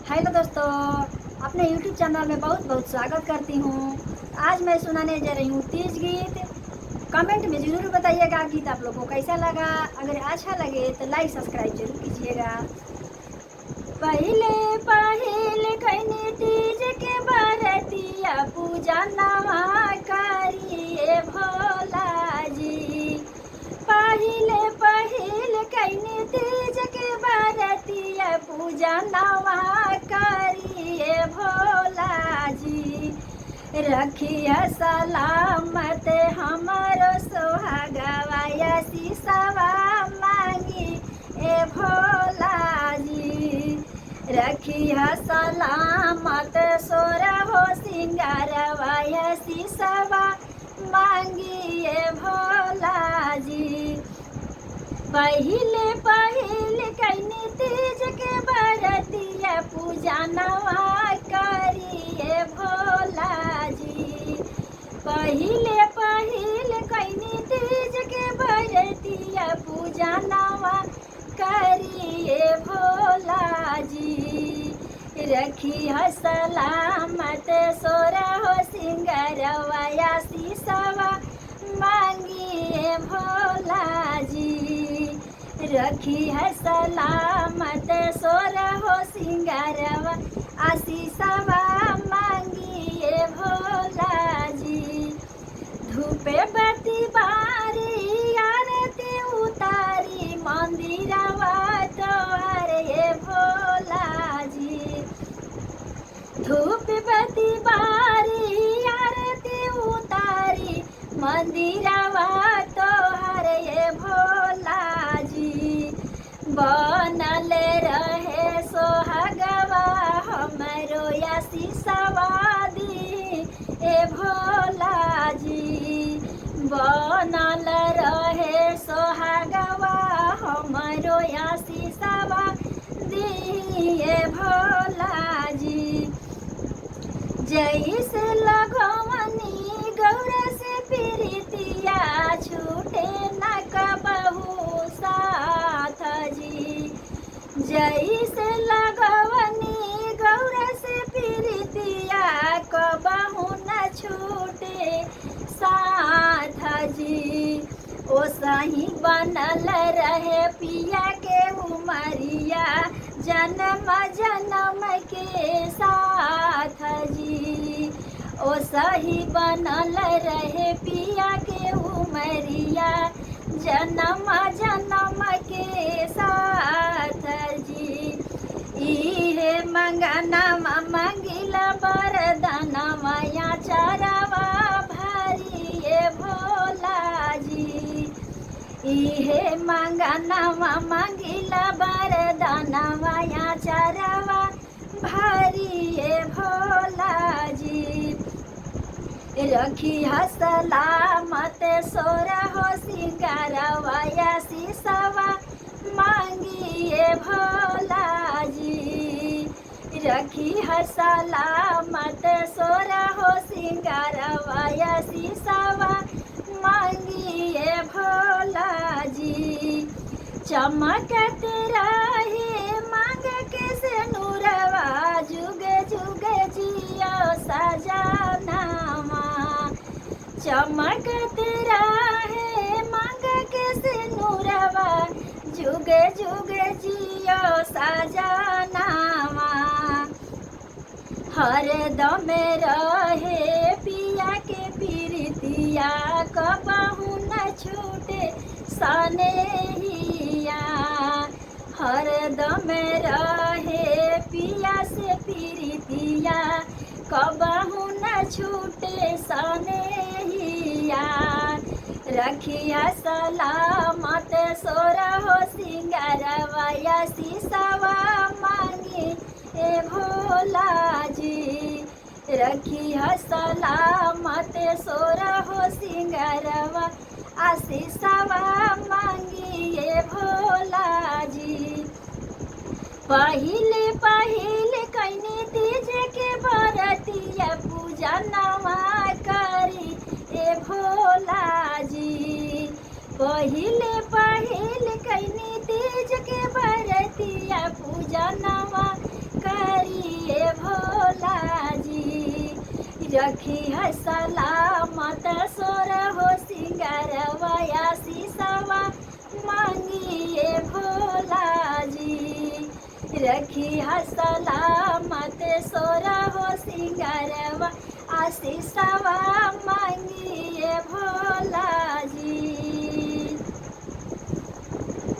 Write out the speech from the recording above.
Hello दोस्तों, अपने YouTube channel में बहुत बहुत स्वागत करती हूँ। आज मैं सुनाने जा रही हूँ तीज गीत। कमेंट में ज़रूर बताइएगा गीत आप लोगों को कैसा लगा। अगर अच्छा लगे तो लाइक सब्सक्राइब जरूर कीजिएगा। पहले पहले कहीं तीज के बरतिया पूजा नवा करिए भोला जी। पहले पहले कहीं तीज के बरतिया पूजा नवा करिए भोला जी। रखिया सलामत हमारो सोहागवा शीशवा मांगी ए भोला जी। रखिया सलामत सोरहो सिंगारवा शीशवा मांगी ए भोला जी। पहले पहले कहीं तीज के बरतिया पूजा नवा करिए भोला जी। पहले पहले कहीं तीज के बरतिया पूजा नवा करिए भोला जी। रखिया सलामत सोरहो सिंगरवा शीशवा मांगिए भोला जी। रखिया सलामत सोरहो सिंगरवा शीशवा मांगिए भोला जी। धूपे बत्ती बारी आरती उतारी मंदिरवा तोरे भोला जी। धूप बत्ती बारी आरती उतारी मंदिरवा तोहरे भोला जी। बनल रहे सोहगवा हमरो शीशवा दी ए भोला जी। बनल रहे सोहागवा हमरो शीशवा दी ए भोला जी। जैसे लगवनी गौर से प्रीतिया छूटे न कबहू साथ जी। जैसे लगवनी गौर से प्रीतिया कबहू न छूटे साथ जी। ओ सही बनल रहे पिया के उमरिया जन्म जन्म के साथ जी। ओ सही बनल रहे पिया के उमरिया जन्म जन्म के साथ जी। इहे मंगनवा मंगिला वरदानवा चरवा भरिए भोला जी। इहे मंगनवा मंगिला वरदानवा चरवा भरिए भोला जी। रखिया सलामत सोरहो सिंगारवा शीशवा मांगिए भोला जी। रखिया सलामत सोरहो सिंगारवा शीशवा मांगिए भोला जी। चमकत रहे मांग के से नूरवा जुग जुग जियो सजनावा। चमकत रहे मांग के से नूरवा जुग जुग जियो सजनावा। हरदम रहे पिया के प्रीतिया कबहू न छूटे सनेहिया। हरदम रहे पिया से प्रीतिया कबहू न छूटे सनेहिया। रखिया सलामत सोरहो सिंगारवा शीशवा मांगी ए भोला जी। रखिया सलामत सोरहो सिंगारवा शीशवा मांगिए भोला जी। पहले पहले कहीं तीज के बरतिया पूजा नवा करी ए भोला जी। पहले पहले कहीं तीज के बरतिया पूजा नवा करी रखी है सलामत सोर हो सिंगारवा आशीषवा मांगिए भोला जी। रखी है सलामत सोर हो सिंगारवा आशीषवा मांगिए भोला